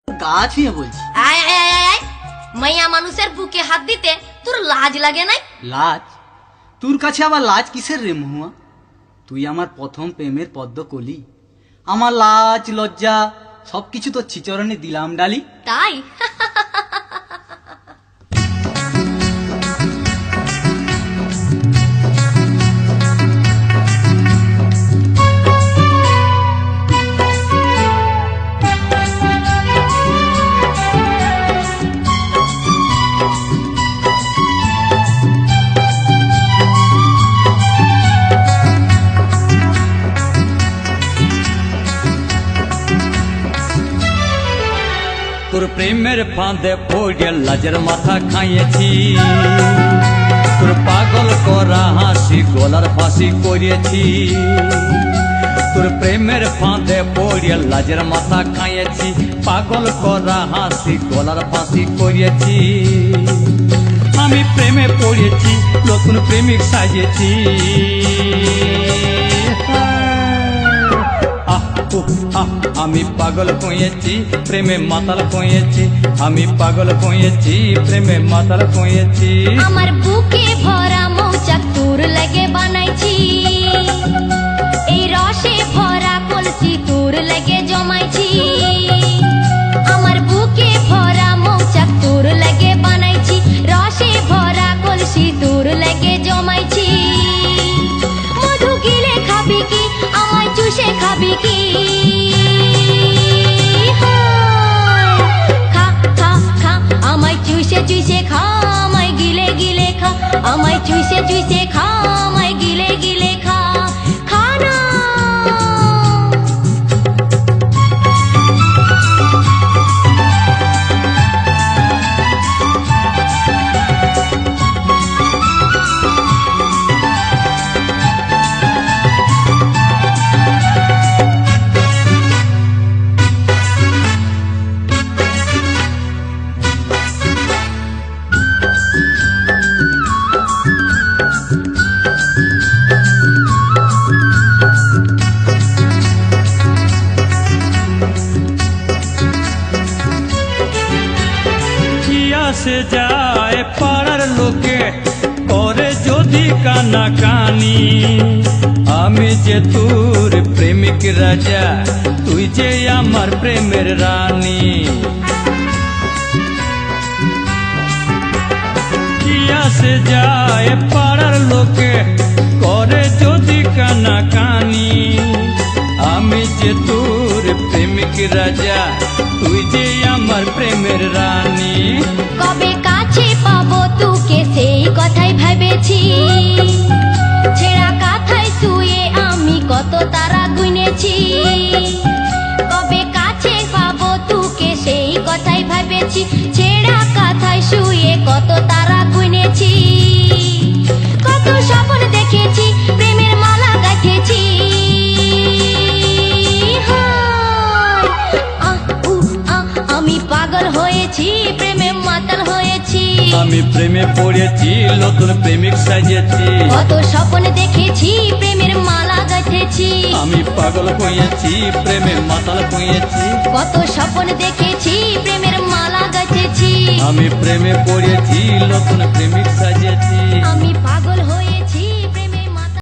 গা ছুঁয়ে বলছি। আয় আয় আয় আয়, মাইয়া মানুষের বুকে হাত দিতে তোর লাজ লাগে নাই? লাজ? তোর কাছে আবার লাজ কিসের রে মহুয়া? তুই আমার প্রথম প্রেমের পদ্ম কলি। আমার লাজ লজ্জা সবকিছু তোর চিচরণে দিলাম ডালি। তাই? তোর প্রেমের ফাঁদে পড়ে লাজের মাথা খাইয়েছি, তোর পাগল করা হাসি গলার ফাঁসি করিয়েছি। তোর প্রেমের ফাঁদে পড়ে লাজের মাথা খাইয়েছি, পাগল করা হাসি গলার ফাঁসি করিয়েছি। আমি প্রেমে পড়েছি, নতুন প্রেমিক সাজিয়েছি। আমি পাগল কইয়েছি, প্রেমে মাতাল কইয়েছি। আমি পাগল কইয়েছি, প্রেমে মাতাল কইয়েছি। আমার বুকে ভরা মৌচাক তোর লাগে বানাইছি, এই রসে ভরা কলসি তোর লাগে জমাইছি। আমার বুকে ভরা মৌচাক তোর লাগে বানাইছি, রসে ভরা কলসি তোর লাগে জমাইছি। মধু গিলে খাবি কি, আমায় চুষে খাবি কি? আমায় চুষে চুষে খা, আমায় গিলে গিলে খা। আমায় চুষে চুষে খা, আমায় গিলে গিলে খা। খা না। সে যায় পাড়ার লোকে করে যদি কানাকানি, আমি যে তোর প্রেমিক রাজা, তুই যে আমার প্রেমের রানী। সে যায় পাড়ার লোকে করে যদি কানাকানি, আমি যে তোর প্রেমিক রাজা, তুই যে আমার প্রেমের রানী। কবে কাছে পাবো তোকে সেই কথাই ভেবেছি, ছেঁড়া কাঁথায় শুয়ে আমি কত তারা গুনেছি। কবে কাছে পাবো তোকে সেই কথাই ভেবেছি, ছেঁড়া কাঁথায় শুয়ে কত তারা গুনেছি। কত স্বপ্ন দেখেছি, প্রেমের মালা গাঁথেছি। আমি পাগল হয়েছি, প্রেমে মাতাল হয়েছি। আমি প্রেমে পড়েছি, নতুন প্রেমিক সাজিয়েছি। কত স্বপ্ন দেখেছি, প্রেমের মালা গাঁথেছি। আমি পাগল হয়েছি, প্রেমে মাতাল হয়েছি। কত স্বপ্ন দেখেছি, প্রেমের মালা গাঁথেছি। আমি প্রেমে পড়েছি, নতুন প্রেমিক সাজিয়েছি। আমি পাগল হয়ে